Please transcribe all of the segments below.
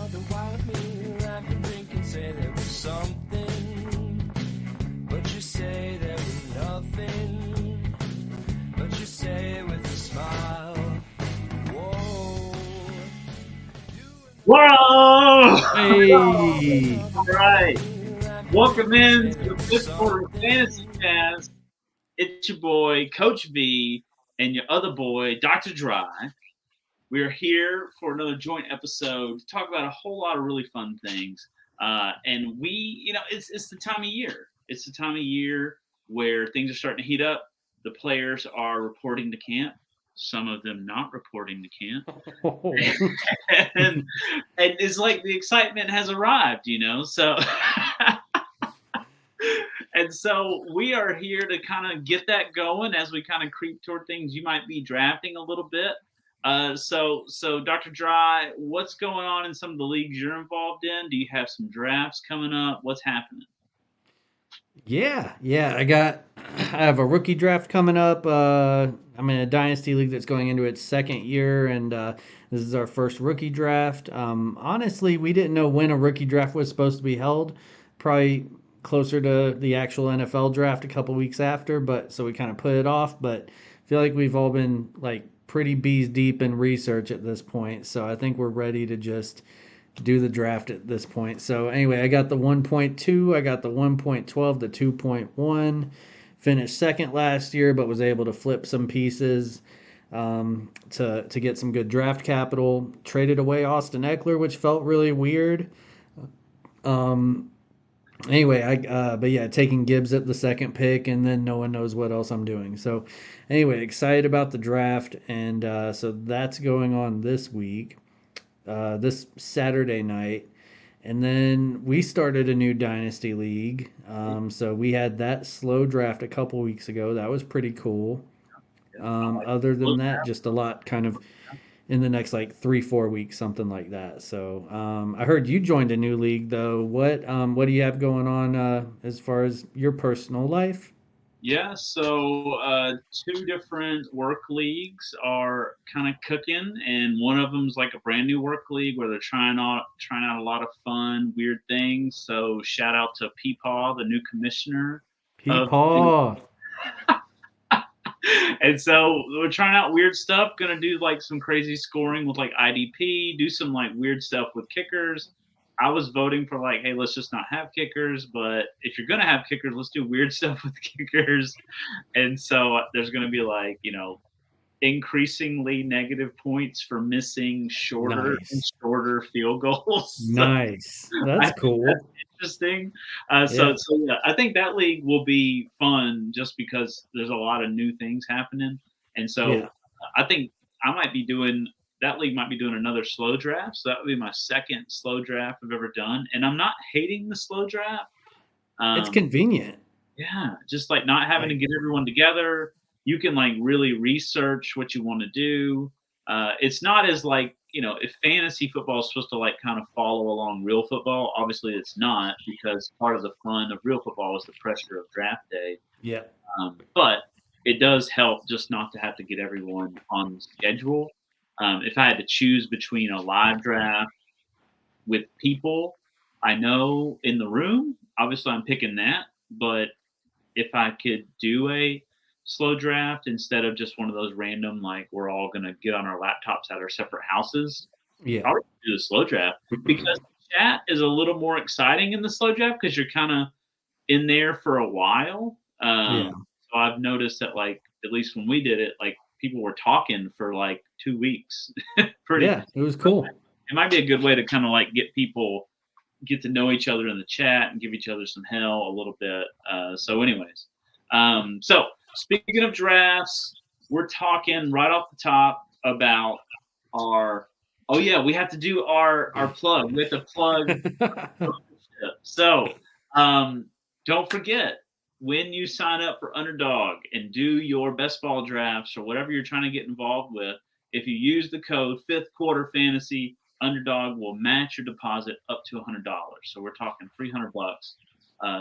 wonder why me laugh and drink and say there was something, but you say there was nothing, but you say it with a smile. Whoa. Whoa! Hey, All right. Welcome in to the fifth quarter fantasy cast. It's your boy, Coach V, and your other boy, Dr. Dry. We are here for another joint episode to talk about a whole lot of really fun things. And it's the time of year. It's the time of year where things are starting to heat up. The players are reporting to camp. Some of them not reporting to camp. and it's like the excitement has arrived. So and so we are here to kind of get that going as we kind of creep toward things. You might be drafting a little bit. So Dr. Dry, what's going on in some of the leagues you're involved in? Do you have some drafts coming up? What's happening? yeah. I have a rookie draft coming up. I'm in a dynasty league that's going into its second year, and this is our first rookie draft. Honestly, we didn't know when a rookie draft was supposed to be held. Probably closer to the actual NFL draft a couple weeks after, but so we kind of put it off. But I feel like we've all been like pretty bees deep in research at this point, so I think we're ready to just do the draft at this point. So anyway, I got the 1.2, I got the 1.12, the 2.1. Finished second last year, but was able to flip some pieces to get some good draft capital. Traded away Austin Eckler, which felt really weird. Um, anyway, but yeah, taking Gibbs at the second pick, and then no one knows what else I'm doing. So anyway, excited about the draft, and so that's going on this week, this Saturday night. And then we started a new dynasty league. So we had that slow draft a couple weeks ago. That was pretty cool. Other than that, just a lot kind of in the next like 3-4 weeks, something like that. So I heard you joined a new league though. What do you have going on as far as your personal life? Yeah, so two different work leagues are kind of cooking, and one of them's like a brand new work league where they're trying out a lot of fun, weird things. So shout out to Peepaw, the new commissioner of Peepaw. and so we're trying out weird stuff. Gonna do like some crazy scoring with like IDP. Do some like weird stuff with kickers. I was voting for like, hey, let's just not have kickers. But if you're gonna have kickers, let's do weird stuff with kickers. And so there's gonna be like increasingly negative points for missing shorter and Nice. shorter field goals. So Nice. I That's think cool. that's interesting. So, Yeah. so yeah, I think that league will be fun just because there's a lot of new things happening, and so Yeah. I think I might be doing that league might be doing another slow draft. So that would be my second slow draft I've ever done, and I'm not hating the slow draft. It's Um, convenient. yeah, just like not having to Like get everyone together. You can like really research what you want to do. It's not as like if fantasy football is supposed to like kind of follow along real football. Obviously, it's not because part of the fun of real football is the pressure of draft day. yeah. But it does help just not to have to get everyone on schedule. If I had to choose between a live draft with people I know in the room, obviously I'm picking that. But if I could do a slow draft instead of just one of those random, like we're all going to get on our laptops at our separate houses, Yeah. I would do the slow draft because chat is a little more exciting in the slow draft because you're kind of in there for a while. Yeah. So I've noticed that, like, at least when we did it, like people were talking for like 2 weeks. Pretty. Yeah. It was cool. It might be a good way to kind of like get to know each other in the chat and give each other some hell a little bit. Anyways, so speaking of drafts, we're talking right off the top about our. Oh yeah, we have to do our plug. We have to plug. So don't forget when you sign up for Underdog and do your best ball drafts or whatever you're trying to get involved with. If you use the code Fifth Quarter Fantasy, Underdog will match your deposit up to $100. So we're talking $300.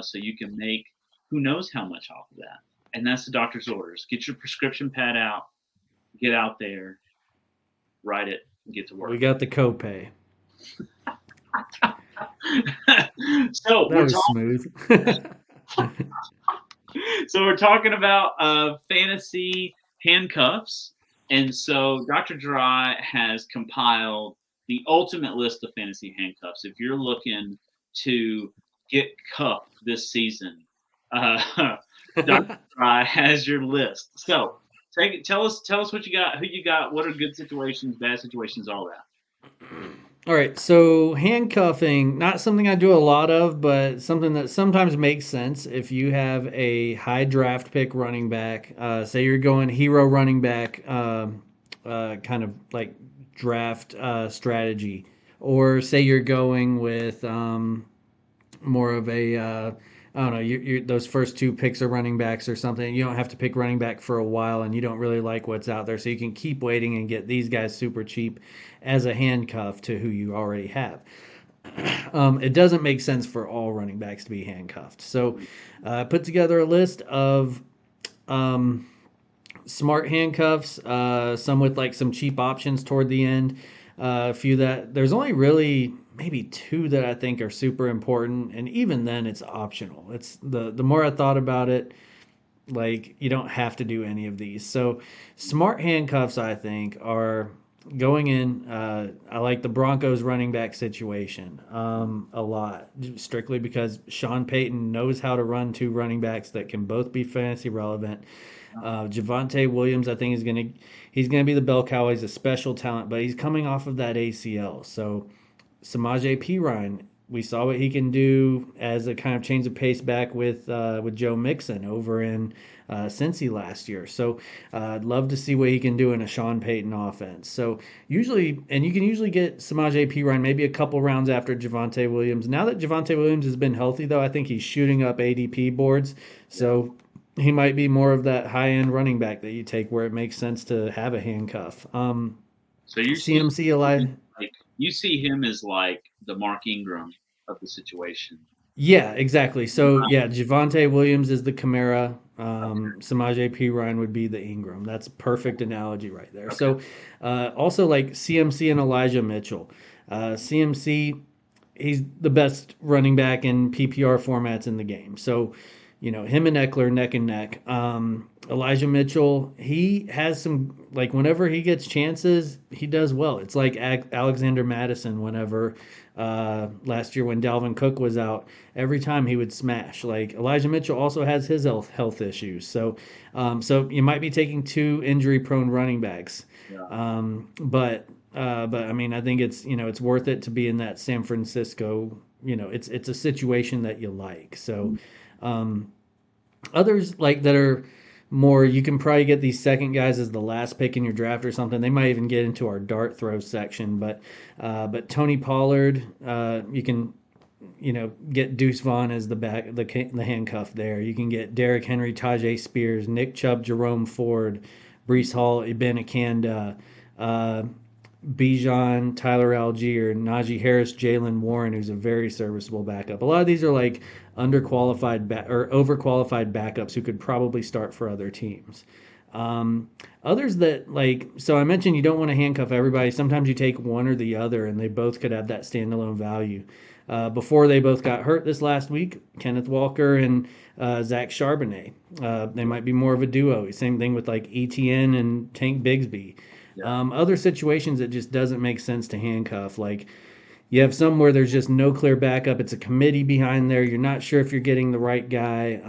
So you can make who knows how much off of that. And that's the doctor's orders. Get your prescription pad out, get out there, write it, and get to work. We got the copay. So That was smooth. we're talking about fantasy handcuffs, and so Dr. Dry has compiled the ultimate list of fantasy handcuffs. If you're looking to get cuffed this season, Dr. Dry has your list. So tell us what you got, who you got, what are good situations, bad situations, all that. All right, so handcuffing, not something I do a lot of, but something that sometimes makes sense if you have a high draft pick running back. Say you're going hero running back, kind of like draft strategy, or say you're going with more of a I don't know, those first two picks are running backs or something. You don't have to pick running back for a while, and you don't really like what's out there, so you can keep waiting and get these guys super cheap as a handcuff to who you already have. It doesn't make sense for all running backs to be handcuffed. So I put together a list of um, smart handcuffs, some with like some cheap options toward the end. A few that there's only really maybe two that I think are super important, and even then it's optional. It's the more I thought about it, like you don't have to do any of these. So smart handcuffs I think are going in. I like the Broncos running back situation a lot, strictly because Sean Payton knows how to run two running backs that can both be fantasy relevant. Javonte Williams, I think, he's gonna be the bell cow. He's a special talent, but he's coming off of that ACL. So Samaje Perine, we saw what he can do as a kind of change of pace back with Joe Mixon over in Cincy last year. So I'd love to see what he can do in a Sean Payton offense. So usually, and you can usually get Samaje Perine maybe a couple rounds after Javonte Williams. Now that Javonte Williams has been healthy, though, I think he's shooting up ADP boards. So he might be more of that high end running back that you take where it makes sense to have a handcuff. So you CMC Eli. like you see him as like the Mark Ingram of the situation. Yeah, exactly. So yeah, Javonte Williams is the Kamara. Samaje Perine would be the Ingram. That's a perfect analogy right there. Okay. So also like CMC and Elijah Mitchell. CMC, he's the best running back in PPR formats in the game. So him and Eckler neck and neck. Elijah Mitchell, he has some, like, whenever he gets chances, he does well. It's like Alexander Madison whenever last year when Dalvin Cook was out, every time he would smash. Like, Elijah Mitchell also has his health issues. So you might be taking two injury prone running backs. Yeah. But I mean, I think it's worth it to be in that San Francisco, it's a situation that you like. So others like that are more, you can probably get these second guys as the last pick in your draft or something. They might even get into our dart throw section, but Tony Pollard, you can get Deuce Vaughn as the handcuff there. You can get Derrick Henry, Tajay Spears, Nick Chubb, Jerome Ford, Brees Hall, Ibn Akanda, Bijan, Tyler Algier, Najee Harris, Jalen Warren, who's a very serviceable backup. A lot of these are like underqualified or overqualified backups who could probably start for other teams. Others that so I mentioned you don't want to handcuff everybody. Sometimes you take one or the other, and they both could have that standalone value. Before they both got hurt this last week, Kenneth Walker and Zach Charbonnet. They might be more of a duo. Same thing with like ETN and Tank Bigsby. Yeah. Other situations it just doesn't make sense to handcuff. Like you have some where there's just no clear backup. It's a committee behind there. You're not sure if you're getting the right guy.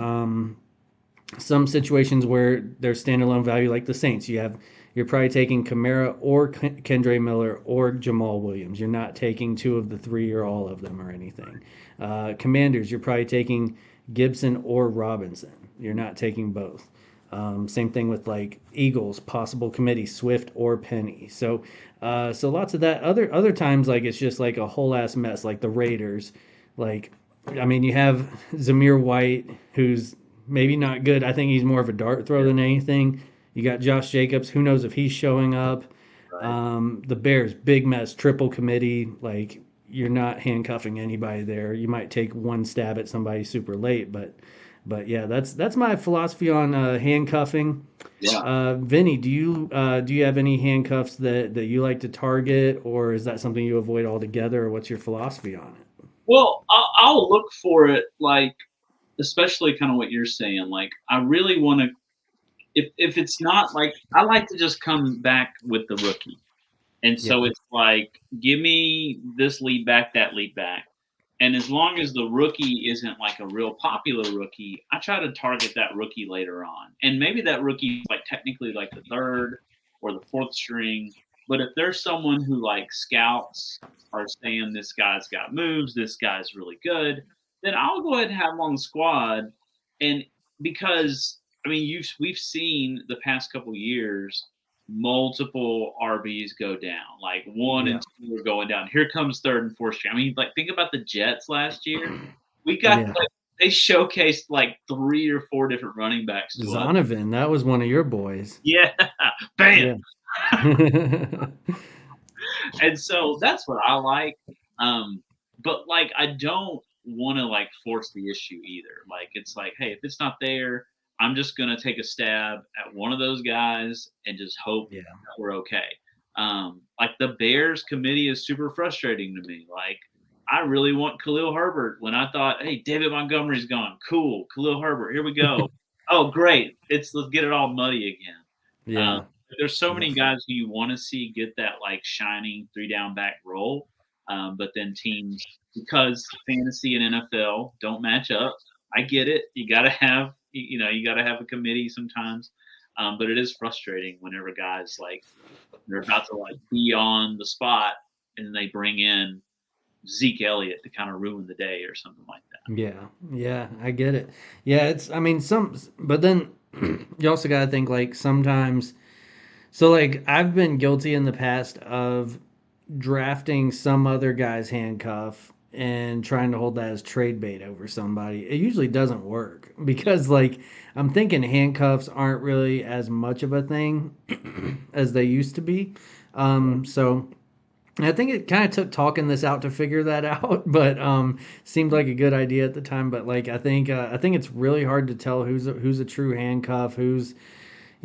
Some situations where there's standalone value, like the Saints, you're probably taking Kamara or Kendre Miller or Jamal Williams. You're not taking two of the three or all of them or anything. Commanders, you're probably taking Gibson or Robinson. You're not taking both. Same thing with like Eagles, possible committee, Swift or Penny. So lots of that. Other times, like it's just like a whole ass mess. Like the Raiders, like I mean, you have Zamir White, who's maybe not good. I think he's more of a dart throw than anything. You got Josh Jacobs. Who knows if he's showing up? Right. The Bears, big mess, triple committee. Like you're not handcuffing anybody there. You might take one stab at somebody super late, but yeah, that's my philosophy on handcuffing. Yeah. Vinny, do you have any handcuffs that you like to target, or is that something you avoid altogether, or what's your philosophy on it? Well, I'll look for it, like, especially kind of what you're saying. Like, I really want to. If it's not like, I like to just come back with the rookie. And Yeah. so it's like, give me this lead back, that lead back. And as long as the rookie isn't like a real popular rookie, I try to target that rookie later on. And maybe that rookie is like technically like the third or the fourth string. But if there's someone who like scouts are saying this guy's got moves, this guy's really good, then I'll go ahead and have him on the squad. And because I mean, we've seen the past couple years multiple RBs go down. Like one Yeah. and two are going down. Here comes third and fourth string. I mean, like think about the Jets last year. We got Yeah. like they showcased like 3 or 4 different running backs to us. Zonovan, that was one of your boys. Yeah, bam. Yeah. And so that's what I like. But like I don't want to like force the issue either. Like it's like, hey, if it's not there, I'm just gonna take a stab at one of those guys and just hope Yeah. that we're okay. Like the Bears committee is super frustrating to me. Like I really want Khalil Herbert when I thought, hey, David Montgomery's gone. Cool, Khalil Herbert, here we go. Oh, great. Let's get it all muddy again. Um, Yeah. there's so Yeah. many guys who you want to see get that like shining 3 down back role, but then teams, because fantasy and NFL don't match up. I get it. You got to have you got to have a committee sometimes, but it is frustrating whenever guys like they're about to like be on the spot and they bring in Zeke Elliott to kind of ruin the day or something like that. Yeah, yeah, I get it. Yeah, I mean, but then you also got to think like sometimes, so like I've been guilty in the past of drafting some other guy's handcuff and trying to hold that as trade bait over somebody. It usually doesn't work because like I'm thinking handcuffs aren't really as much of a thing as they used to be. So I think it kind of took talking this out to figure that out, but seemed like a good idea at the time. But like I think it's really hard to tell who's a true handcuff, who's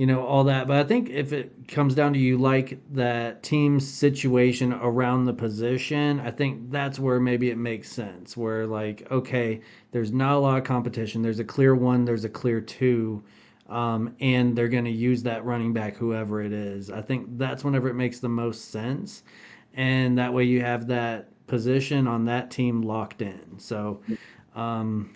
all that. But I think if it comes down to you like that team's situation around the position, I think that's where maybe it makes sense. Where like okay, there's not a lot of competition. There's a clear one. There's a clear two. And they're going to use that running back, whoever it is. I think that's whenever it makes the most sense, and that way you have that position on that team locked in. Um,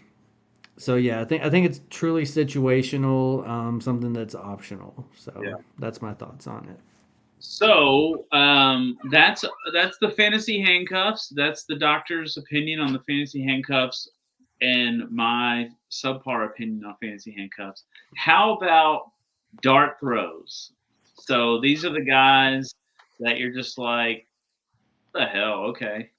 so yeah, I think it's truly situational, something that's optional. So Yeah. that's my thoughts on it. So that's the fantasy handcuffs. That's the doctor's opinion on the fantasy handcuffs, and my subpar opinion on fantasy handcuffs. How about dart throws? So these are the guys that you're just like, the hell, okay.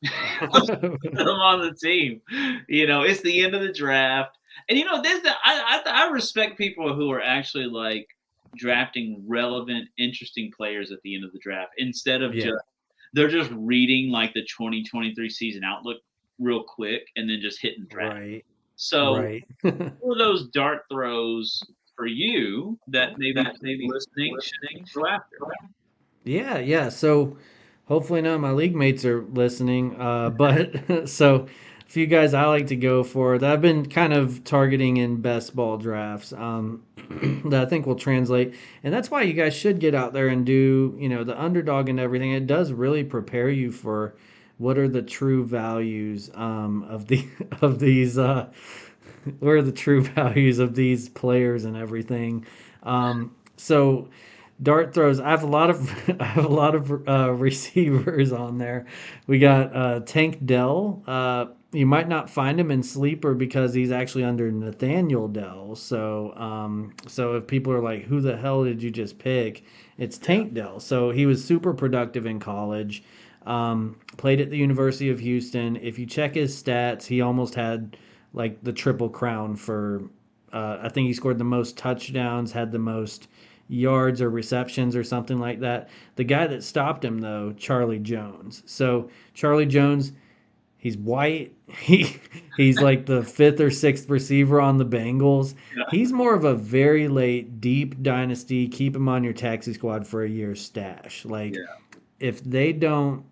Put them on the team. It's the end of the draft, and I respect people who are actually like drafting relevant, interesting players at the end of the draft instead of Yeah, they're just reading like the 2023 season outlook real quick and then just hitting draft. right, So, right. what are those dart throws for you that maybe listening should go after? Yeah, yeah. So hopefully none of my league mates are listening. But so a few guys I like to go for that I've been kind of targeting in best ball drafts, that I think will translate. And that's why you guys should get out there and do, the underdog and everything. It does really prepare you for what are the true values of the of these what are the true values of these players and everything. So dart throws. I have a lot of I have a lot of receivers on there. We got Tank Dell. You might not find him in sleeper because he's actually under Nathaniel Dell. So if people are like, "Who the hell did you just pick?" It's Tank Dell. So he was super productive in college. Played at the University of Houston. If you check his stats, he almost had like the triple crown for. I think he scored the most touchdowns, had the most yards or receptions or something like that. The guy that stopped him though, Charlie Jones. So Charlie Jones, he's white. He's like the fifth or sixth receiver on the Bengals. Yeah. He's more of a very late deep dynasty. Keep him on your taxi squad for a year's stash. Like Yeah. if they don't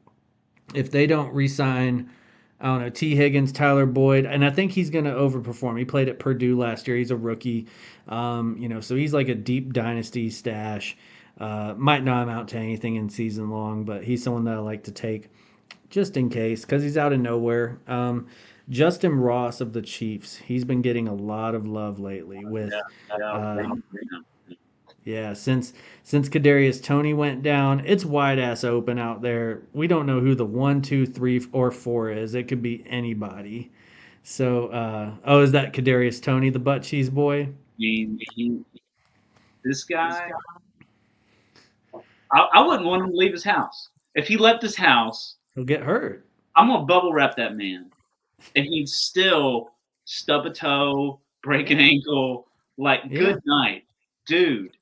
re-sign I don't know, T. Higgins, Tyler Boyd, and I think he's going to overperform. He played at Purdue last year. He's a rookie, so he's like a deep dynasty stash. Might not amount to anything in season long, but he's someone that I like to take just in case because he's out of nowhere. Justin Ross of the Chiefs, he's been getting a lot of love lately Yeah, with yeah, uh, yeah. yeah, since Kadarius Tony went down, it's wide ass open out there. We don't know who the one, two, three, or four is. It could be anybody. So, oh, is that Kadarius Tony, the butt cheese boy? mean, this guy, I wouldn't want him to leave his house. If he left his house, He'll get hurt. I'm gonna bubble wrap that man, and he'd still stub a toe, break an ankle. Like, Yeah, good night, dude.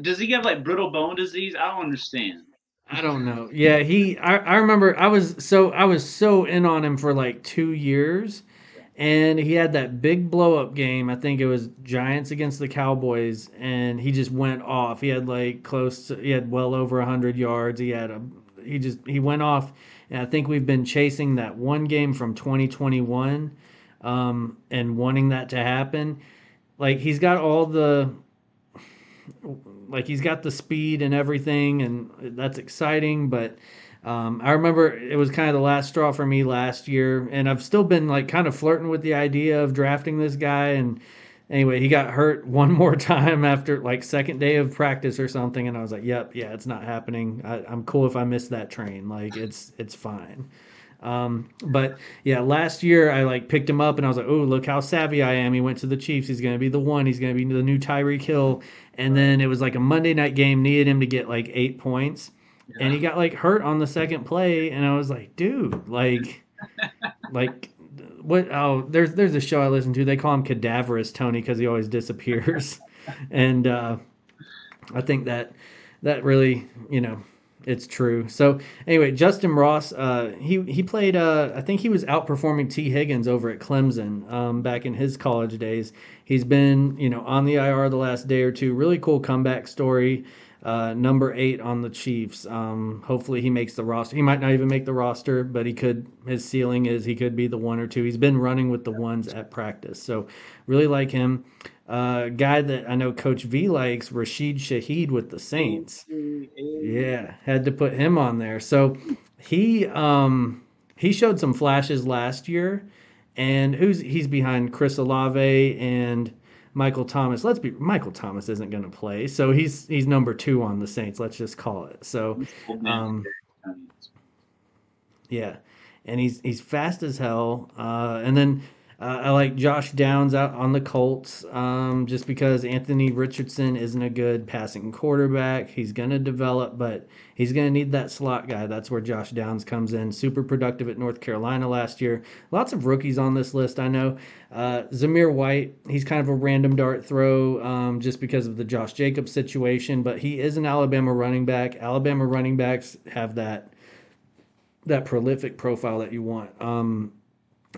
Does he have like brittle bone disease? I don't understand. I don't know. Yeah, I remember I was so in on him for like 2 years, and he had that big blow up game. I think it was Giants against the Cowboys, and he just went off. He had like he had well over 100 yards. He went off, and I think we've been chasing that one game from 2021, and wanting that to happen. Like he's got the speed and everything, and that's exciting. But I remember it was kind of the last straw for me last year, and I've still been like kind of flirting with the idea of drafting this guy. And anyway, he got hurt one more time after like second day of practice or something, and I was like, "Yep, yeah, it's not happening. I'm cool if I miss that train. Like it's fine." But yeah, last year I like picked him up and I was like, oh, look how savvy I am. He went to the Chiefs. He's going to be the one. He's going to be the new Tyreek Hill. And then it was like a Monday night game, needed him to get like 8 points. And he got like hurt on the second play. And I was like, dude, like what? Oh, there's a show I listen to. They call him Cadaverous Tony because he always disappears. And I think that really, it's true. So anyway, Justin Ross, he played. I think he was outperforming T. Higgins over at Clemson back in his college days. He's been, on the IR the last day or two. Really cool comeback story. Number 8 on the Chiefs. Hopefully he makes the roster. He might not even make the roster, but he could. His ceiling is he could be the one or two. He's been running with the ones at practice, so really like him. Guy that I know Coach V likes, Rashid Shaheed with the Saints. Yeah, had to put him on there. So he showed some flashes last year, and he's behind Chris Olave and Michael Thomas. Michael Thomas isn't going to play, so he's number 2 on the Saints. Let's just call it. So, yeah, and he's fast as hell. And then I like Josh Downs out on the Colts, just because Anthony Richardson isn't a good passing quarterback. He's going to develop, but he's going to need that slot guy. That's where Josh Downs comes in. Super productive at North Carolina last year. Lots of rookies on this list, I know. Zamir White, he's kind of a random dart throw, just because of the Josh Jacobs situation, but he is an Alabama running back. Alabama running backs have that prolific profile that you want.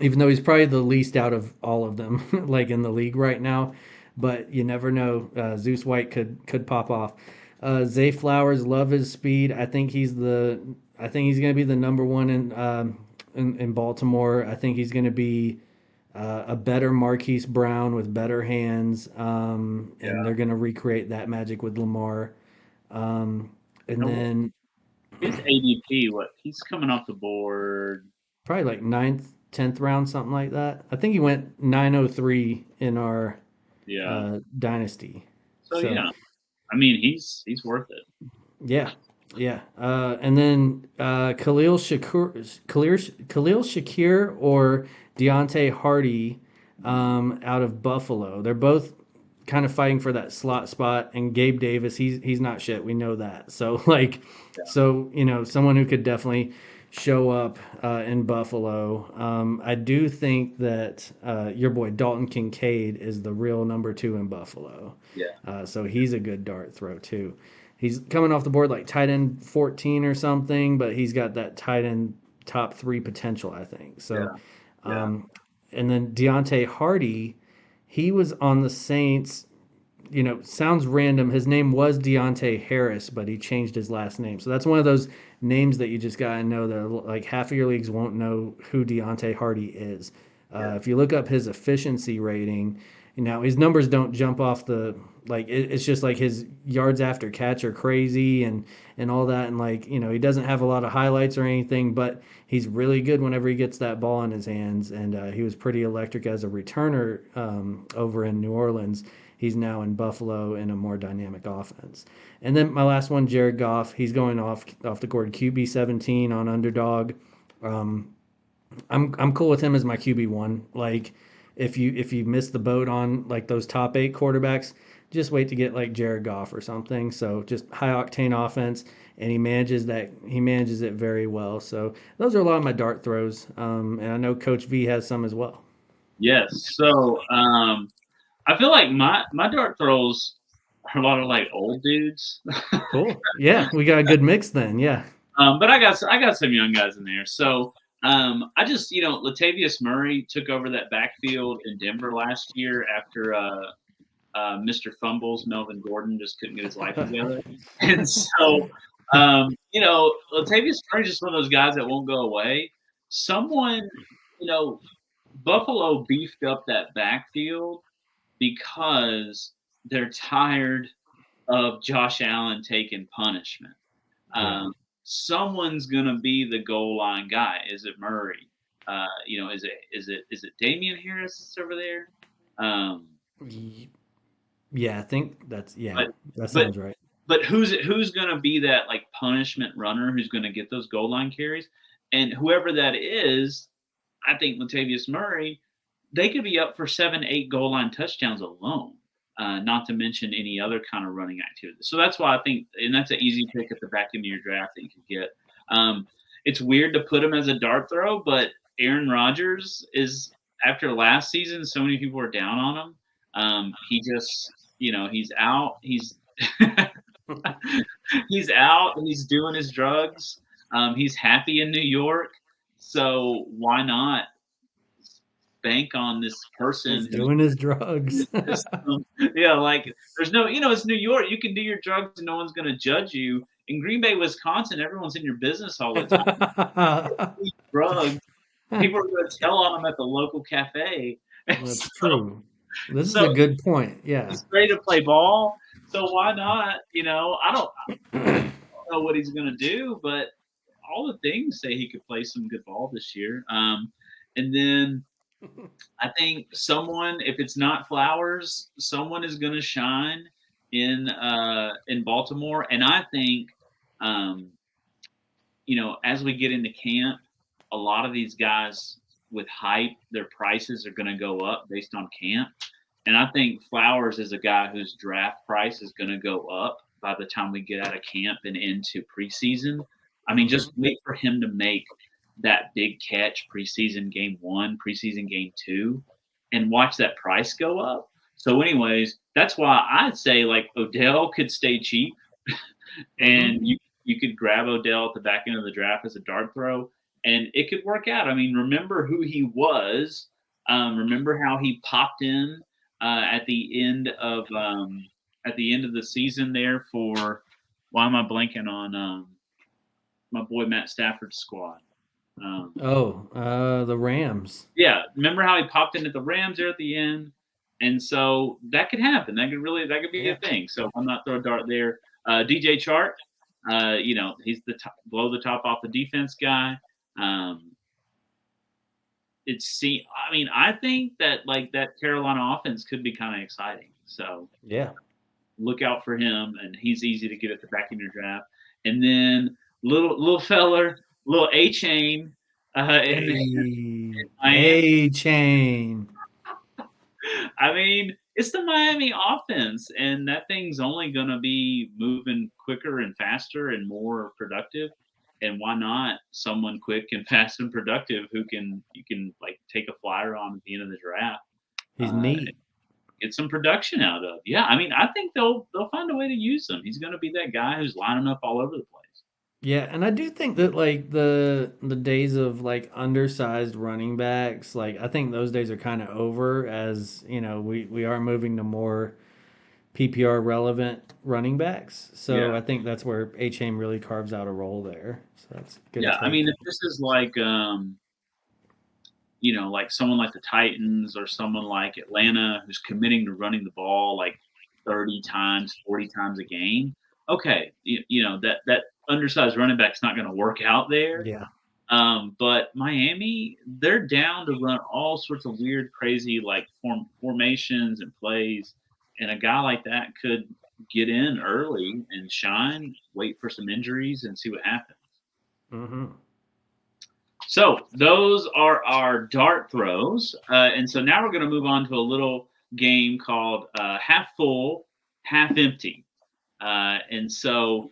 Even though he's probably the least out of all of them, like in the league right now. But you never know. Zeus White could pop off. Zay Flowers, love his speed. I think he's going to be the number one in Baltimore. I think he's going to be a better Marquise Brown with better hands, and they're going to recreate that magic with Lamar. And then his ADP, he's coming off the board. Probably like ninth, 10th round, something like that. I think he went 903 in our dynasty. So yeah, I mean he's worth it. Yeah, yeah. And then Khalil Shakir or Deontay Hardy out of Buffalo. They're both kind of fighting for that slot spot. And Gabe Davis, he's not shit. We know that. So someone who could definitely show up in Buffalo. I do think that your boy Dalton Kincaid is the real number 2 in Buffalo. Yeah. So he's a good dart throw too. He's coming off the board like tight end 14 or something, but he's got that tight end top 3 potential, I think. So, and then Deontay Hardy, he was on the Saints. sounds random. His name was Deontay Harris, but he changed his last name. So that's one of those names that you just gotta know that like half of your leagues won't know who Deontay Hardy is. Yeah. If you look up his efficiency rating, his numbers don't jump off the like. It's just like his yards after catch are crazy and all that, and like he doesn't have a lot of highlights or anything, but he's really good whenever he gets that ball in his hands, and he was pretty electric as a returner over in New Orleans. He's now in Buffalo in a more dynamic offense. And then my last one, Jared Goff. He's going off the board QB 17 on underdog. Um, I'm cool with him as my QB1. Like if you miss the boat on like those top 8 quarterbacks, just wait to get like Jared Goff or something. So just high octane offense, and he manages it very well. So those are a lot of my dart throws, and I know Coach V has some as well. Yes. So I feel like my dart throws are a lot of like old dudes. Cool. Yeah, we got a good mix then. Yeah. But I got some young guys in there. So I just Latavius Murray took over that backfield in Denver last year after Mr. Fumbles Melvin Gordon just couldn't get his life together, and so Latavius Murray is just one of those guys that won't go away. Someone you know Buffalo beefed up that backfield because they're tired of Josh Allen taking punishment. Yeah. Someone's gonna be the goal line guy. Is it Murray? Is it Damian Harris that's over there? Um, Yeah, I think but that but sounds right. but who's gonna be that like punishment runner who's gonna get those goal line carries? And whoever that is, I think Latavius Murray, they could be up for 7, 8 goal line touchdowns alone. Not to mention any other kind of running activity. So that's why I think, and that's an easy pick at the back end of your draft that you could get. It's weird to put him as a dart throw, but Aaron Rodgers is after last season. So many people are down on him. He just, he's out. He's out. He's doing his drugs. He's happy in New York. So why not bank on this He's person who's doing his drugs. just, yeah, like there's no, it's New York. You can do your drugs and no one's going to judge you. In Green Bay, Wisconsin, everyone's in your business all the time. Drugs, people are going to tell on them at the local cafe. That's So, true. This is so a good point. Yeah. he's ready to play ball. So why not? I don't know what he's going to do, but all the things say he could play some good ball this year. And then I think someone, if it's not Flowers, someone is going to shine in Baltimore. And I think, um, as we get into camp, a lot of these guys with hype, their prices are going to go up based on camp. And I think Flowers is a guy whose draft price is going to go up by the time we get out of camp and into preseason. I mean, just wait for him to make that big catch preseason game 1, preseason game 2, and watch that price go up. So, anyways, that's why I'd say like Odell could stay cheap, and you could grab Odell at the back end of the draft as a dart throw, and it could work out. I mean, remember who he was. Remember how he popped in at the end of the season there for. Why am I blanking on my boy Matt Stafford's squad? The Rams. Yeah, remember how he popped in at the Rams there at the end, and so that could happen. That could be a good thing. So I'm not throw a dart there. DJ Chark, he's the blow the top off the defense guy. I think that like that Carolina offense could be kind of exciting. So Yeah. look out for him, and he's easy to get at the back of your draft. And then little feller, little A chain, in Miami. A chain. I mean, it's the Miami offense, and that thing's only going to be moving quicker and faster and more productive. And why not someone quick and fast and productive who you can like take a flyer on at the end of the draft? He's neat. Get some production out of. Yeah, I mean, I think they'll find a way to use him. He's going to be that guy who's lining up all over the place. Yeah, and I do think that like the days of like undersized running backs, like I think those days are kind of over as, we are moving to more PPR relevant running backs. So Yeah. I think that's where A-Chain really carves out a role there. So that's a good Yeah. I take. mean, if this is like, like someone like the Titans or someone like Atlanta who's committing to running the ball like 30 times, 40 times a game, okay, that undersized running back's not going to work out there. Yeah. But Miami, they're down to run all sorts of weird, crazy like formations and plays, and a guy like that could get in early and shine, wait for some injuries, and see what happens. Hmm. So those are our dart throws, and so now we're going to move on to a little game called half full, half empty. And so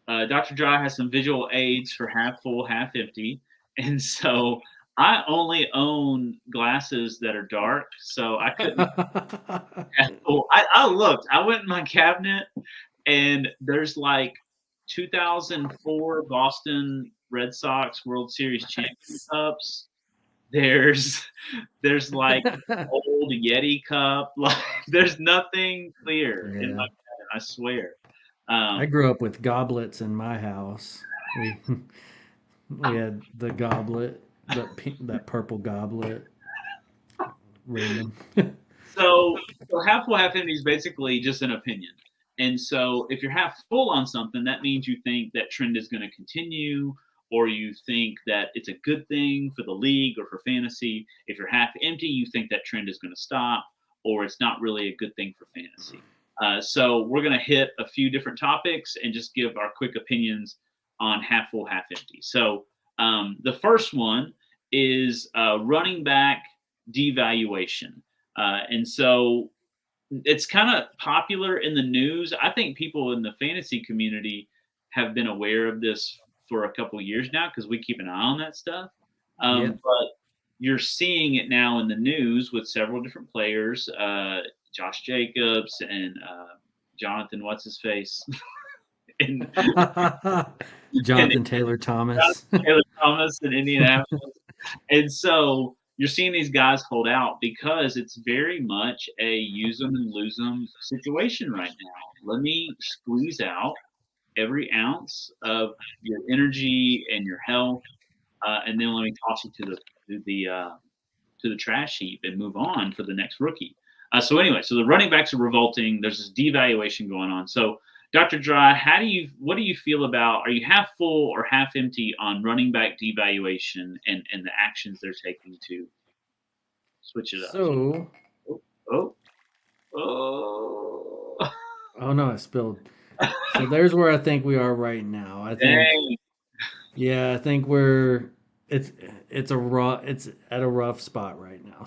Dr. Dry has some visual aids for half full, half empty. And so I only own glasses that are dark, so I couldn't half full. I looked, I went in my cabinet, and there's like 2004 Boston Red Sox World Series champion Nice. cups. There's like old Yeti cup. Like there's nothing clear in my Yeah. cabinet, I swear. I Um, grew up with goblets in my house. We had the goblet, that purple goblet. Random. so half full, half empty is basically just an opinion. And so if you're half full on something, that means you think that trend is going to continue, or you think that it's a good thing for the league or for fantasy. If you're half empty, you think that trend is going to stop, or it's not really a good thing for fantasy. So we're going to hit a few different topics and just give our quick opinions on half full, half empty. So the first one is running back devaluation. And so it's kind of popular in the news. I think people in the fantasy community have been aware of this for a couple of years now because we keep an eye on that stuff. Yeah. But you're seeing it now in the news with several different players, Josh Jacobs and Jonathan, what's his face, and, and Jonathan Taylor Thomas. Taylor Thomas in Indianapolis. And so you're seeing these guys hold out because it's very much a use them and lose them situation right now. Let me squeeze out every ounce of your energy and your health, and then let me toss you to the trash heap and move on for the next rookie. So anyway, so the running backs are revolting. There's this devaluation going on. So Dr. Dry, what do you feel about? Are you half full or half empty on running back devaluation and the actions they're taking to switch it up? So, Oh, oh, oh. oh no, I spilled. So there's where I think we are right now. I think, Dang. yeah, I think we're it's it's at a rough spot right now.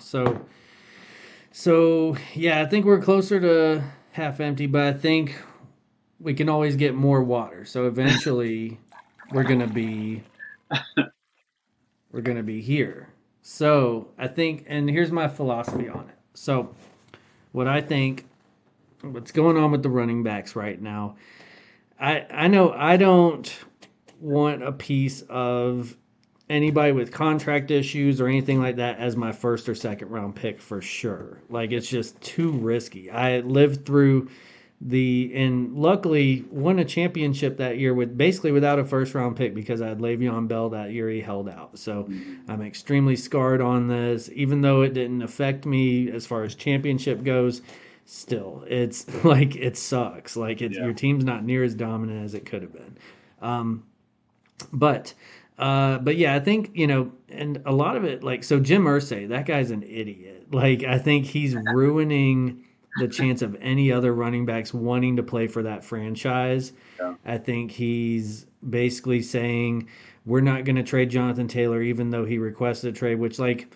So yeah, I think we're closer to half empty, but I think we can always get more water. So eventually we're gonna be we're gonna be here. So I think, and here's my philosophy on it. So what I think, what's going on with the running backs right now, I know I don't want a piece of anybody with contract issues or anything like that as my first or second round pick for sure. Like it's just too risky. I lived through and luckily won a championship that year with basically without a first round pick because I had Le'Veon Bell that year. He held out. So I'm extremely scarred on this, even though it didn't affect me as far as championship goes. Still, it's like it sucks. Like Yeah. your team's not near as dominant as it could have been. Um, but but yeah, I think and a lot of it, like, so Jim Irsay, that guy's an idiot. Like, I think he's ruining the chance of any other running backs wanting to play for that franchise. Yeah. I think he's basically saying we're not going to trade Jonathan Taylor, even though he requested a trade. Which, like,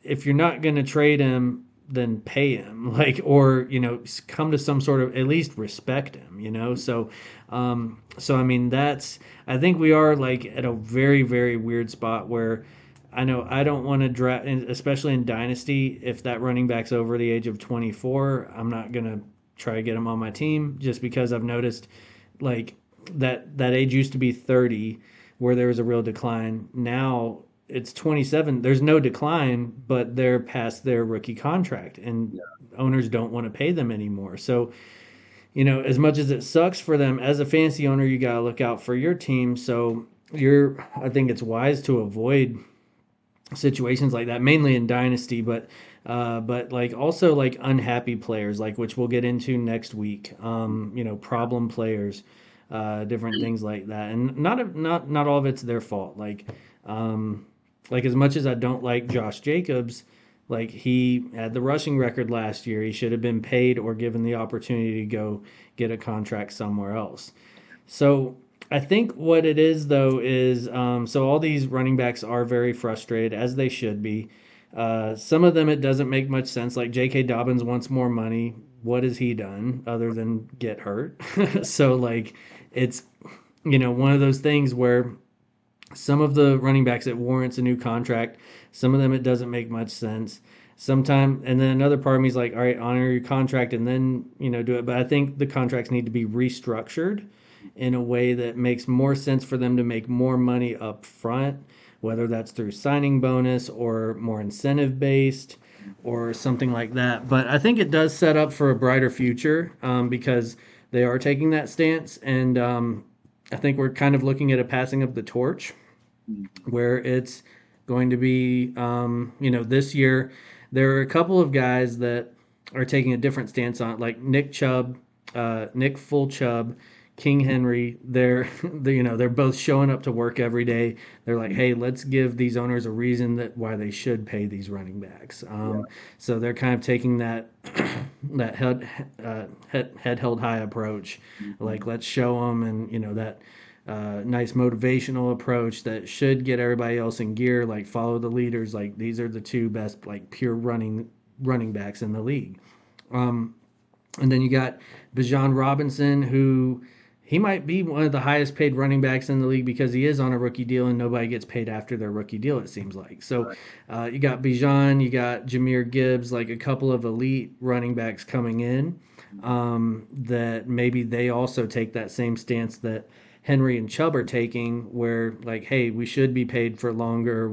if you're not going to trade him, then pay him, like, or come to some sort of, at least respect him, so I mean, I think we are like at a very, very weird spot where I know I don't want to draft, especially in dynasty, if that running back's over the age of 24, I'm not going to try to get him on my team, just because I've noticed like that age used to be 30 where there was a real decline. Now it's 27. There's no decline, but they're past their rookie contract, and owners don't want to pay them anymore. So, as much as it sucks for them, as a fantasy owner, you got to look out for your team. So, I think it's wise to avoid situations like that, mainly in dynasty, but like also like unhappy players, like which we'll get into next week. Problem players, different things like that, and not all of it's their fault. Like as much as I don't like Josh Jacobs, like he had the rushing record last year. He should have been paid or given the opportunity to go get a contract somewhere else. So I think what it is though is so all these running backs are very frustrated as they should be. Some of them it doesn't make much sense. Like J.K. Dobbins wants more money. What has he done other than get hurt? So like it's one of those things where some of the running backs it warrants a new contract. Some of them it doesn't make much sense. Sometime and then another part of me is like, all right, honor your contract and then do it. But I think the contracts need to be restructured in a way that makes more sense for them to make more money up front, whether that's through signing bonus or more incentive based or something like that. But I think it does set up for a brighter future because they are taking that stance. And I think we're kind of looking at a passing of the torch where it's going to be, this year, there are a couple of guys that are taking a different stance on it, like Nick Chubb, Nick Full Chubb, King Henry. They're both showing up to work every day. They're like, hey, let's give these owners a reason that why they should pay these running backs. So they're kind of taking that that head held high approach, like let's show them, and that nice motivational approach that should get everybody else in gear. Like follow the leaders. Like these are the two best like pure running backs in the league. And then you got Bijan Robinson, who he might be one of the highest paid running backs in the league because he is on a rookie deal and nobody gets paid after their rookie deal, it seems like. So you got Bijan, you got Jahmyr Gibbs, like a couple of elite running backs coming in that maybe they also take that same stance that Henry and Chubb are taking, where like, hey, we should be paid for longer.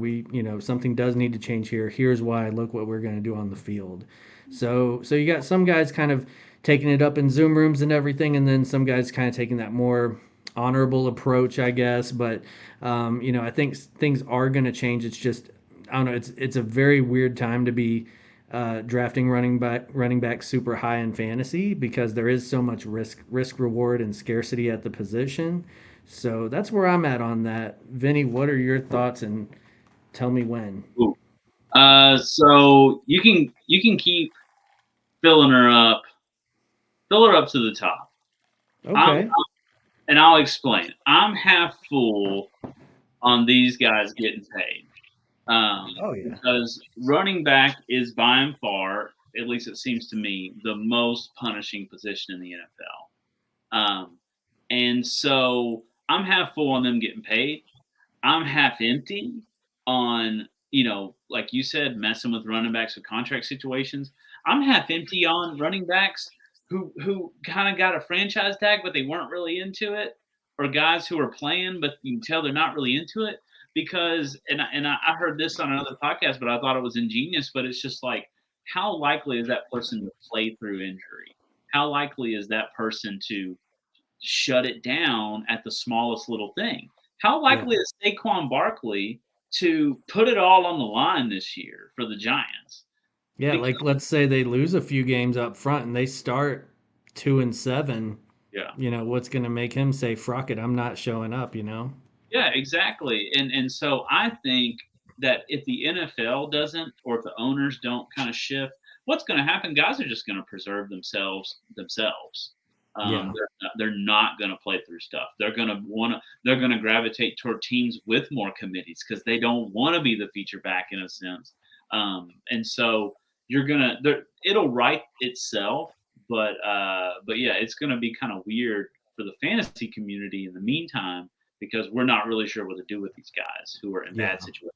Something does need to change here. Here's why. Look what we're going to do on the field. So you got some guys kind of taking it up in Zoom rooms and everything, and then some guys kind of taking that more honorable approach, I guess. But I think things are going to change. It's just I don't know. It's a very weird time to be drafting running back super high in fantasy because there is so much risk reward and scarcity at the position. So that's where I'm at on that. Vinny, what are your thoughts, and tell me when. Ooh. So you can keep filling her up. Fill her up to the top. Okay. And I'll explain. I'm half full on these guys getting paid. Because running back is by and far, at least it seems to me, the most punishing position in the NFL. And so I'm half full on them getting paid. I'm half empty on, like you said, messing with running backs with contract situations. I'm half empty on running backs who kind of got a franchise tag, but they weren't really into it, or guys who are playing, but you can tell they're not really into it because, and I heard this on another podcast, but I thought it was ingenious, but it's just like, how likely is that person to play through injury? How likely is that person to shut it down at the smallest little thing? How likely is Saquon Barkley to put it all on the line this year for the Giants? Yeah, like let's say they lose a few games up front and they start 2-7. Yeah. What's going to make him say, "Frock it, I'm not showing up"? Yeah, exactly. And so I think that if the NFL doesn't, or if the owners don't kind of shift, what's going to happen? Guys are just going to preserve themselves. They're not going to play through stuff. They're going to gravitate toward teams with more committees because they don't want to be the feature back in a sense. And so it'll right itself, but yeah, it's going to be kind of weird for the fantasy community in the meantime because we're not really sure what to do with these guys who are in bad situations.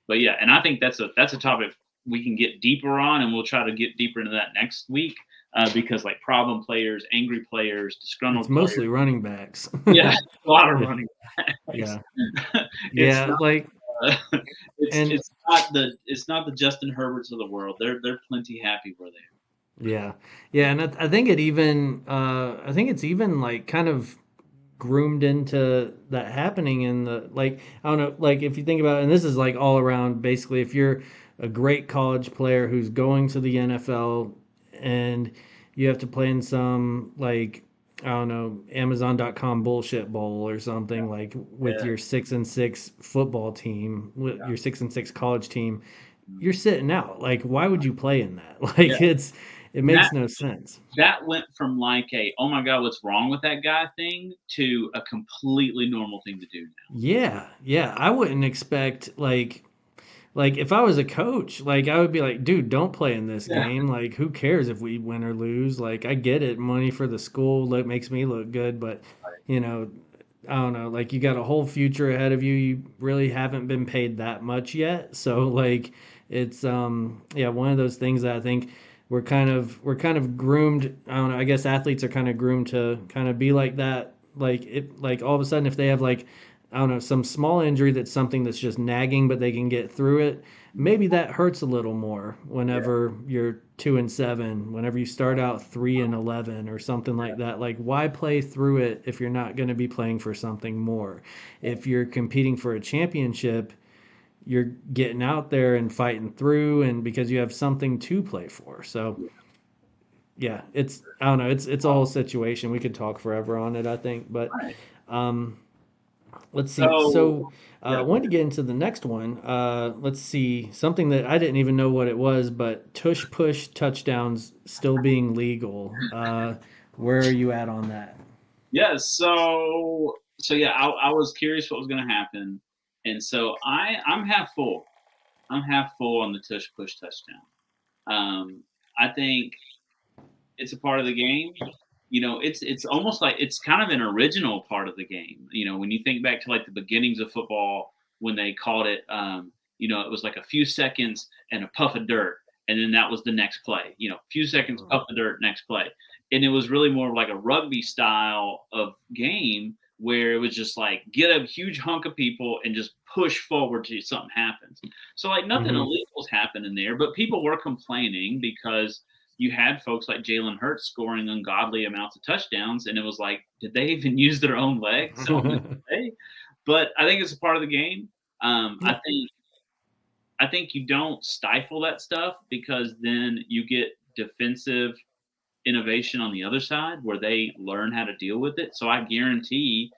But yeah, and I think that's a topic we can get deeper on, and we'll try to get deeper into that next week because like problem players, angry players, disgruntled. It's mostly running backs. Yeah, a lot of running backs. Yeah, like And it's not the Justin Herberts of the world. They're plenty happy where they are. yeah, yeah, and I think I think it's even like kind of groomed into that happening in the like I don't know like if you think about it, and this is like all around basically if you're a great college player who's going to the NFL and you have to play in some like I don't know Amazon.com bullshit bowl or something like with Yeah, your 6-6 football team with yeah, your 6-6 college team you're sitting out like why would you play in that like yeah. it And makes no sense. that went from like a oh my god, what's wrong with that guy thing to a completely normal thing to do now. Yeah, yeah, I wouldn't expect like if I was a coach, like I would be like, dude, don't play in this Yeah. game. Like who cares if we win or lose? Like I get it, money for the school that makes me look good, but you know, I don't know, like you got a whole future ahead of you. You really haven't been paid that much yet. So like it's yeah, one of those things that I think we're kind of groomed. I don't know, I guess athletes are kind of groomed to kind of be like that. Like it like all of a sudden if they have like I don't know, some small injury that's something that's just nagging, but they can get through it. Maybe that hurts a little more Yeah. whenever you're 2-7, whenever you start out 3-11 or something like that. Like, why play through it if you're not going to be playing for something more? If you're competing for a championship, you're getting out there and fighting through, and because you have something to play for. So, yeah, it's I don't know, it's a whole situation. We could talk forever on it, I think, but Right. um, let's see. So So, yeah, I go wanted to ahead. get into the next one. Let's see. Something that I didn't even know what it was, but tush push touchdowns still being legal. Where are you at on that? Yeah, so yeah, I was curious what was gonna happen. And so I'm half full. I'm half full on the tush push touchdown. I think it's a part of the game. It's almost like it's kind of an original part of the game. When you think back to like the beginnings of football when they called it, it was like a few seconds and a puff of dirt, and then that was the next play. Few seconds, Mm. puff of dirt, next play, and it was really more of like a rugby style of game where it was just like get a huge hunk of people and just push forward till something happens. So like nothing Hmm. illegal's happening there, but people were complaining because you had folks like Jalen Hurts scoring ungodly amounts of touchdowns, and it was like, did they even use their own legs on this play? But I think it's a part of the game. Um, I Yeah. think I think you don't stifle that stuff because then you get defensive innovation on the other side where they learn how to deal with it. So I guarantee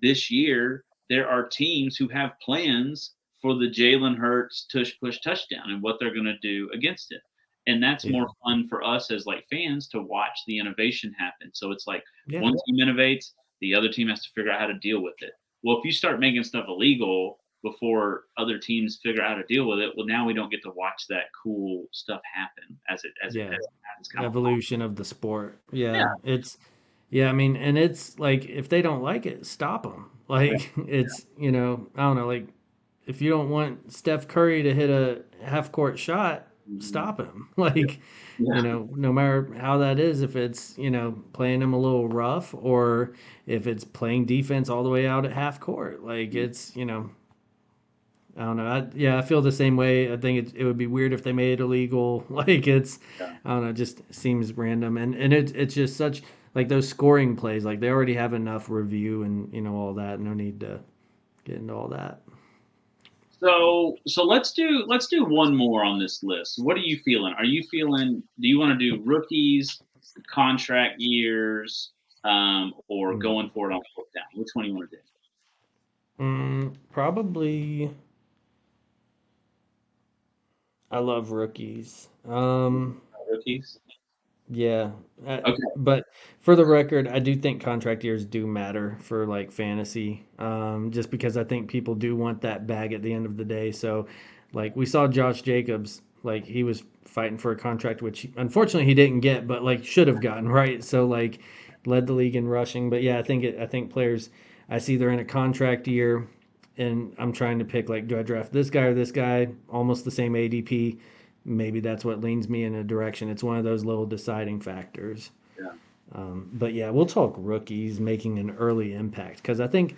this year there are teams who have plans for the Jalen Hurts tush push touchdown and what they're going to do against it. And that's Yeah. more fun for us as like fans to watch the innovation happen. So it's like Yeah. one team innovates, the other team has to figure out how to deal with it. Well, if you start making stuff illegal before other teams figure out how to deal with it, well, now we don't get to watch that cool stuff happen Yeah. as it happens. Kind of Evolution of the sport. yeah, Yeah. It's yeah. I mean, and it's like if they don't like it, stop them. yeah, Like it's I don't know. Like if you don't want Steph Curry to hit a half court shot, mhm, stop him. yeah, Like, yeah, no matter how that is, if it's, playing him a little rough or if it's playing defense all the way out at half court. Like mhm, it's, I don't know. Yeah, I feel the same way. I think it would be weird if they made it illegal. Like it's, yeah. I don't know, it just seems random. And it's just such like those scoring plays. Like they already have enough review and all that. No need to get into all that. So let's do one more on this list. What are you feeling? Are you feeling? Do you want to do rookies, contract years, or Mm. going for it on fourth down? Which one do you want to do? Probably. I love rookies. Rookies. Yeah, Okay. but for the record, I do think contract years do matter for like fantasy. Just because I think people do want that bag at the end of the day. So, like we saw Josh Jacobs, like he was fighting for a contract, which unfortunately he didn't get, but like should have gotten right. So like led the league in rushing. But yeah, I think players, I see they're in a contract year, and I'm trying to pick like, do I draft this guy or this guy? Almost the same ADP. Maybe that's what leans me in a direction. It's one of those little deciding factors. Yeah. But yeah, we'll talk rookies making an early impact because I think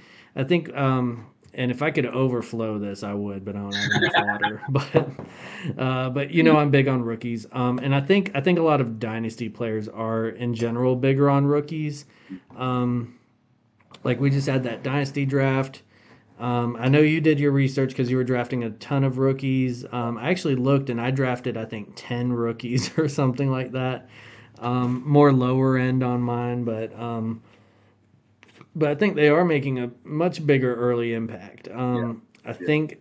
and if I could overflow this, I would, but I don't have enough water. But you know, I'm big on rookies. And I think a lot of dynasty players are in general bigger on rookies. Um, like we just had that dynasty draft. I know you did your research because you were drafting a ton of rookies. I actually looked and I drafted, I think, 10 rookies or something like that. More lower end on mine, but I think they are making a much bigger early impact. Yeah. I Yeah. think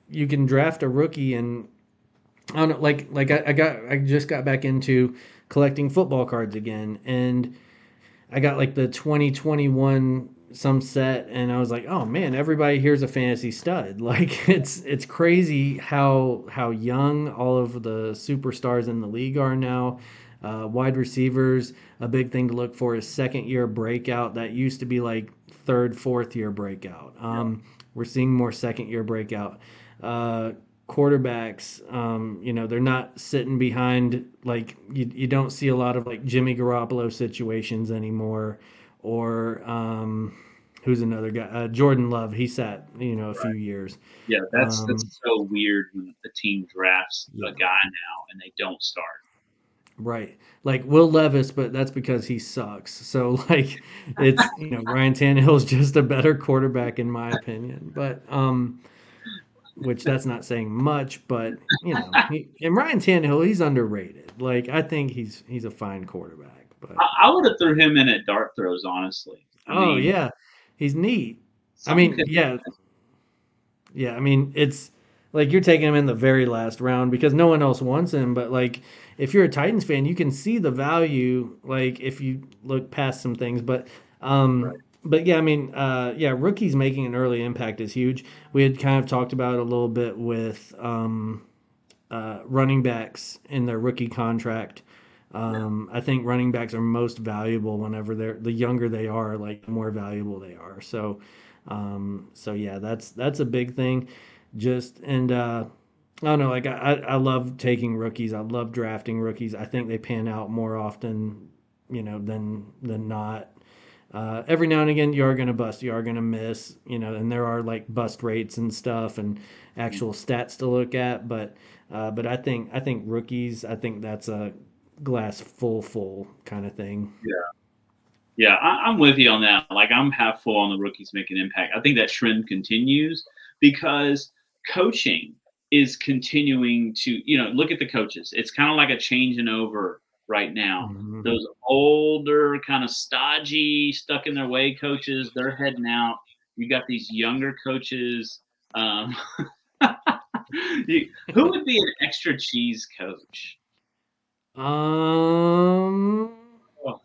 you can draft a rookie and I don't know, I just got back into collecting football cards again, and I got like the 2021 some set, and I was like, oh man, everybody here's a fantasy stud. Like it's crazy how young all of the superstars in the league are now. Wide receivers, a big thing to look for is second year breakout. That used to be like third, fourth year breakout. We're seeing more second year breakout. Uh, Quarterbacks, they're not sitting behind, like you don't see a lot of like Jimmy Garoppolo situations anymore, or who's another guy? Jordan Love. He sat, a few years. Yeah, that's Um, so weird when the team drafts a yeah, guy now and they don't start. right. Like Will Levis, but that's because he sucks. So like, it's Ryan Tannehill's just a better quarterback in my opinion. But which that's not saying much, but and Ryan Tannehill, he's underrated. Like I think he's a fine quarterback, but I would have threw him in at dart throws, honestly. I oh mean, yeah, he's neat. I something mean, could. yeah, yeah. I mean, it's like you're taking him in the very last round because no one else wants him. But like, if you're a Titans fan, you can see the value. Like if you look past some things, Right. but yeah, I mean, yeah, rookies making an early impact is huge. We had kind of talked about it a little bit with running backs in their rookie contract. Yeah. I think running backs are most valuable whenever the younger they are, like the more valuable they are. So yeah, that's a big thing. Just and I don't know, like I love taking rookies. I love drafting rookies. I think they pan out more often, than not. Every now and again, you are going to bust, you are going to miss, and there are like bust rates and stuff and actual stats to look at. But I think rookies, I think that's a glass full kind of thing. Yeah, I'm with you on that. Like, I'm half full on the rookies making impact. I think that trend continues because coaching is continuing to, look at the coaches. It's kind of like a changing over right now. Hmm. Those older, kind of stodgy, stuck in their way coaches, they're heading out. You got these younger coaches. Um, who would be an extra cheese coach? Um, Oh,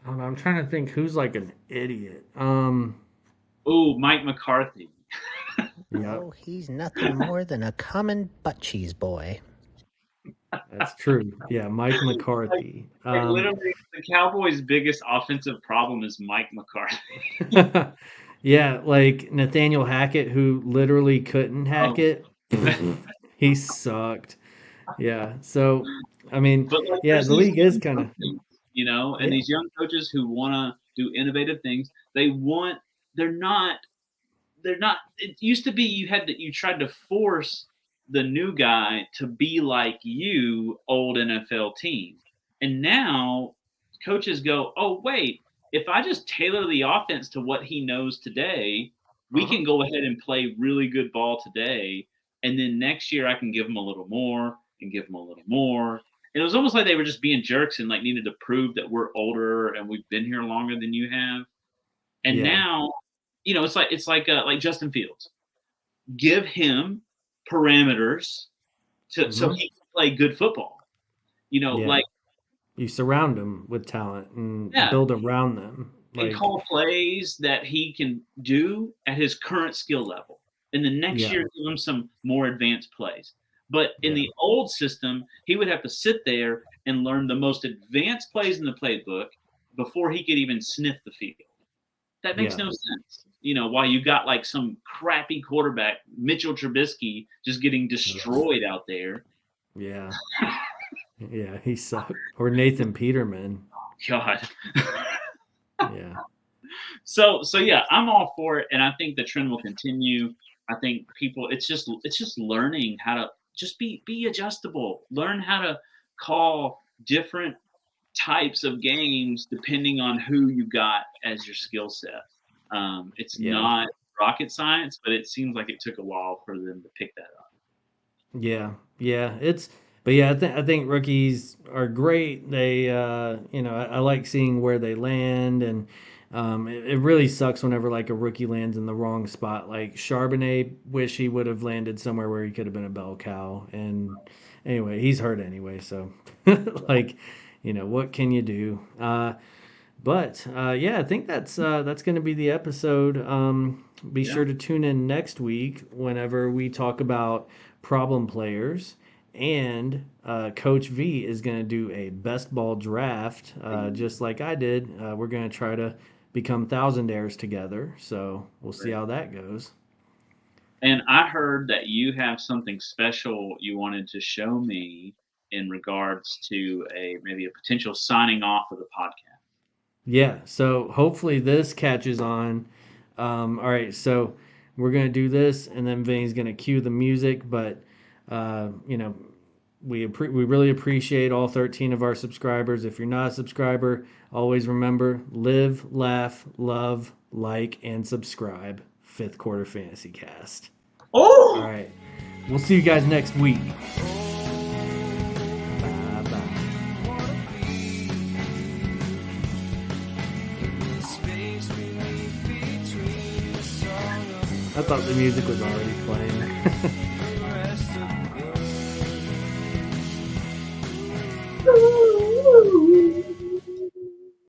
I don't know, I'm trying to think who's like an idiot. ooh, Mike McCarthy. Yep, Oh, he's nothing more than a common butt cheese boy. that's true. Yeah, Mike McCarthy. Like literally, the Cowboys' biggest offensive problem is Mike McCarthy. Yeah, like Nathaniel Hackett, who literally couldn't hack Um, it. He sucked. Yeah. So, I mean, but like, yeah, there's the these league is young kind of, coaches, and yeah. these young coaches who want to do innovative things. They want. They're not. They're not. It used to be you tried to force the new guy to be like you, old NFL team, and now coaches go, oh wait, if I just tailor the offense to what he knows today, we Uh-huh. can go ahead and play really good ball today, and then next year I can give him a little more and give him a little more. And it was almost like they were just being jerks and like needed to prove that we're older and we've been here longer than you have. And Yeah. now, it's like Justin Fields. Give him parameters so Hmm. he can play good football. Yeah. Like, You surround them with talent and yeah, build around them. and Like, call plays that he can do at his current skill level. And the next yeah, year, give him some more advanced plays. But in yeah, the old system, he would have to sit there and learn the most advanced plays in the playbook before he could even sniff the field. That makes yeah, no sense. While you got like some crappy quarterback, Mitchell Trubisky, just getting yeah, destroyed out there. yeah, yeah. He sucked. Or Nathan Peterman. God. Yeah. So yeah, I'm all for it, and I think the trend will continue. I think people, it's just learning how to just be adjustable. Learn how to call different types of games depending on who you got as your skill set. It's Yeah. not rocket science, but it seems like it took a while for them to pick that up. Yeah, yeah, but yeah, I think rookies are great. They, I like seeing where they land, and it really sucks whenever like a rookie lands in the wrong spot. Like Charbonnet, wish he would have landed somewhere where he could have been a bell cow. And anyway, he's hurt anyway, so like, what can you do? But yeah, I think that's going to be the episode. Be sure to tune in next week whenever we talk about problem players, and Coach V is going to do a best ball draft, just like I did. We're going to try to become thousandaires together, so we'll see how that goes. And I heard that you have something special you wanted to show me in regards to maybe a potential signing off of the podcast. Yeah, so hopefully this catches on. All right, so we're gonna do this, and then Vinny's gonna cue the music. But we really appreciate all 13 of our subscribers. If you're not a subscriber, always remember: live, laugh, love, like, and subscribe. Fifth Quarter Fantasy Cast. Oh! All right, we'll see you guys next week. I thought the music was already playing.